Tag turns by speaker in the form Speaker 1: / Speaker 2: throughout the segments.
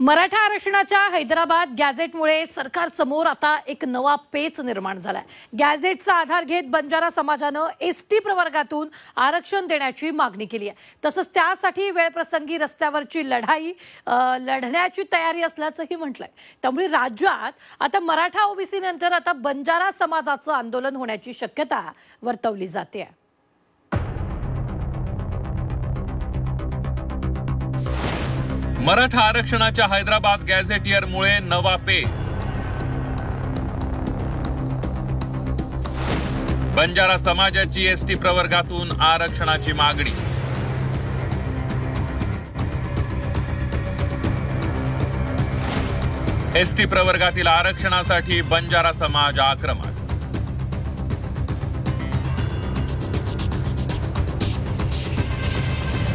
Speaker 1: मराठा आरक्षणाच्या हैदराबाद गॅझेटमुळे सरकारसमोर आता एक नवा पेच निर्माण झालाय। गॅझेटचा आधार घेत बंजारा समाजानं एसटी प्रवर्गातून आरक्षण देण्याची मागणी केली आहे। तसंच त्यासाठी वेळप्रसंगी रस्त्यावरची लढाई लढण्याची तयारी असल्याचंही म्हटलंय। त्यामुळे राज्यात आता मराठा ओबीसी नंतर आता बंजारा समाजाचं आंदोलन होण्याची शक्यता वर्तवली जाते।
Speaker 2: मराठा आरक्षणाच्या हैदराबाद गॅझेटियरमुळे नवा पेच। बंजारा समाजाची एसटी प्रवर्गातून आरक्षणाची मागणी। एसटी प्रवर्गातील आरक्षणासाठी बंजारा समाज आक्रमक।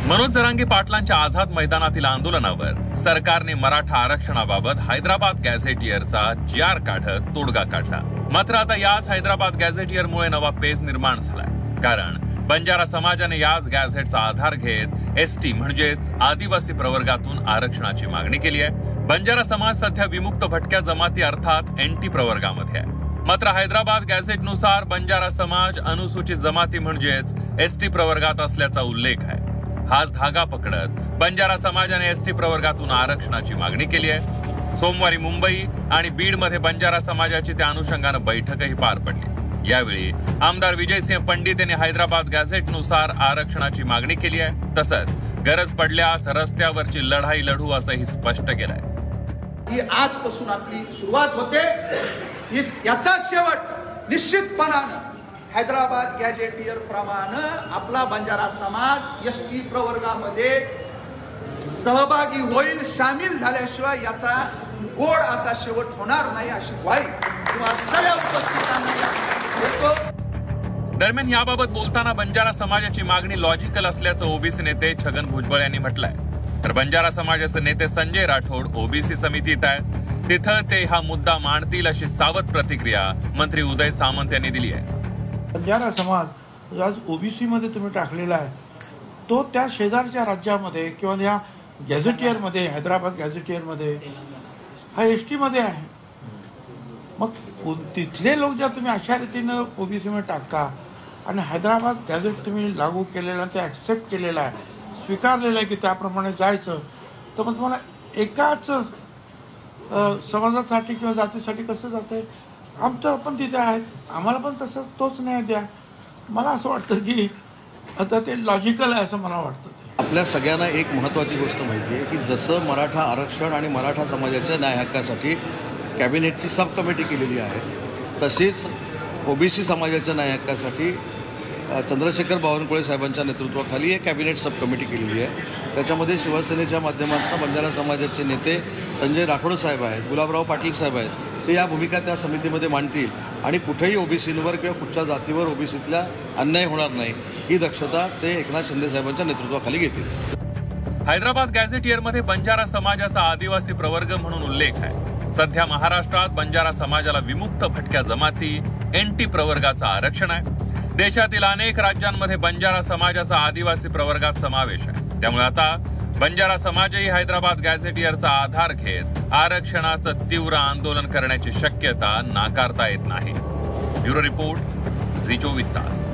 Speaker 2: मनोज जरांगे पाटलांच्या आझाद मैदानातील आंदोलनावर सरकारने मराठा आरक्षणाबाबत हैदराबाद गॅझेटियरचा जीआर काढत तोडगा काढला। मात्र आता याच हैदराबाद गॅझेटियरमुळे नवा पेच निर्माण झालाय। कारण बंजारा समाजाने याच गॅझेटचा आधार घेत एसटी म्हणजेच आदिवासी प्रवर्गातून आरक्षणाची मागणी केली आहे। बंजारा समाज सध्या विमुक्त भटक्या जमाती अर्थात एनटी प्रवर्गामध्ये आहे। मात्र हैदराबाद गॅझेटनुसार बंजारा समाज अनुसूचित जमाती म्हणजेच एसटी प्रवर्गात असल्याचा उल्लेख आहे। हाच धागा पकडत बंजारा समाजाने एसटी प्रवर्गातून आरक्षणाची मागणी केली आहे। सोमवारी मुंबई आणि बीडमध्ये बंजारा समाजाची त्या अनुषंगाने बैठकही पार पडली। यावेळी आमदार विजयसिंह पंडित यांनी हैदराबाद गॅझेटनुसार आरक्षणाची मागणी केली आहे। तसंच गरज पडल्यास रस्त्यावरची लढाई लढू असंही स्पष्ट केलंय।
Speaker 3: ही आजपासून आपली सुरुवात होते। याचा शेवट निश्चितपणाने हैदराबाद गॅझेटियर प्रमाणे आपला बंजारा समाज एसटी प्रवर्गामध्ये सहभागी होईल। सामील झाल्याशिवाय याचा गोड असा शेवट होणार नाही अशी ग्वाही किंवा सगळ्या उपस्थितांना देतो।
Speaker 2: दरम्यान याबाबत बोलताना बंजारा समाजाची मागणी लॉजिकल असल्याचं ओबीसी नेते छगन भुजबळ यांनी म्हटलंय। तर बंजारा समाजाचे नेते संजय राठोड ओबीसी समितीत आहेत, तिथं ते हा मुद्दा मांडतील अशी सावध प्रतिक्रिया मंत्री उदय सामंत यांनी दिली आहे।
Speaker 4: बंजारा समाज आज ओबीसी मध्ये तुम्ही टाकलेला आहे, तो त्या शेजारच्या राज्यामध्ये किंवा या गॅझेटियरमध्ये हैदराबाद गॅझेटियरमध्ये हा एसटी मध्ये आहे। मग तिथले लोक जर तुम्ही अशा रीतीनं ओबीसी मध्ये टाकता आणि हैदराबाद गॅझेट तुम्ही लागू केलेला ते ऍक्सेप्ट केलेला आहे, स्वीकारलेलं आहे की त्याप्रमाणे जायचं, तर मग तुम्हाला एकाच समाजासाठी किंवा जातीसाठी कसं जातंय? आमचं पण तिथे आहेत, आम्हाला पण तसंच तोच न्याय द्या। मला असं वाटतं की आता ते लॉजिकल आहे असं मला वाटतं।
Speaker 5: आपल्या सगळ्यांना एक महत्त्वाची गोष्ट माहिती आहे की जसं मराठा आरक्षण आणि मराठा समाजाच्या न्याय हक्कासाठी कॅबिनेटची सब कमिटी केलेली आहे, तशीच ओबीसी समाजाच्या न्याय हक्कासाठी चंद्रशेखर बावनकुळे साहेबांच्या नेतृत्वाखाली एक कॅबिनेट सब कमिटी केलेली आहे। त्याच्यामध्ये शिवसेनेच्या माध्यमातून बंजारा समाजाचे नेते संजय राठोड साहेब आहेत, गुलाबराव पाटील साहेब आहेत, ते या भूमिका त्या समितीमध्ये मांडतील आणि कुठेही ओबीसीवर किंवा कुठच्या जातीवर ओबीसीतल्या अन्याय होणार नाही ही दक्षता ते एकनाथ शिंदे साहेबांच्या नेतृत्वाखाली घेतील।
Speaker 2: हैदराबाद गॅझेटियरमध्ये बंजारा समाजाचा आदिवासी प्रवर्ग म्हणून उल्लेख आहे। सध्या महाराष्ट्रात बंजारा समाजाला विमुक्त भटक्या जमाती एनटी प्रवर्गाचं आरक्षण आहे। देशातील अनेक राज्यांमध्ये बंजारा समाजाचा आदिवासी प्रवर्गात समावेश आहे। त्यामुळे आता बंजारा समाजही हैदराबाद गॅझेटियरचा आधार घेत आरक्षणाचं तीव्र आंदोलन करण्याची शक्यता नाकारता येत नाही। ब्युरो रिपोर्ट झी 24 तास।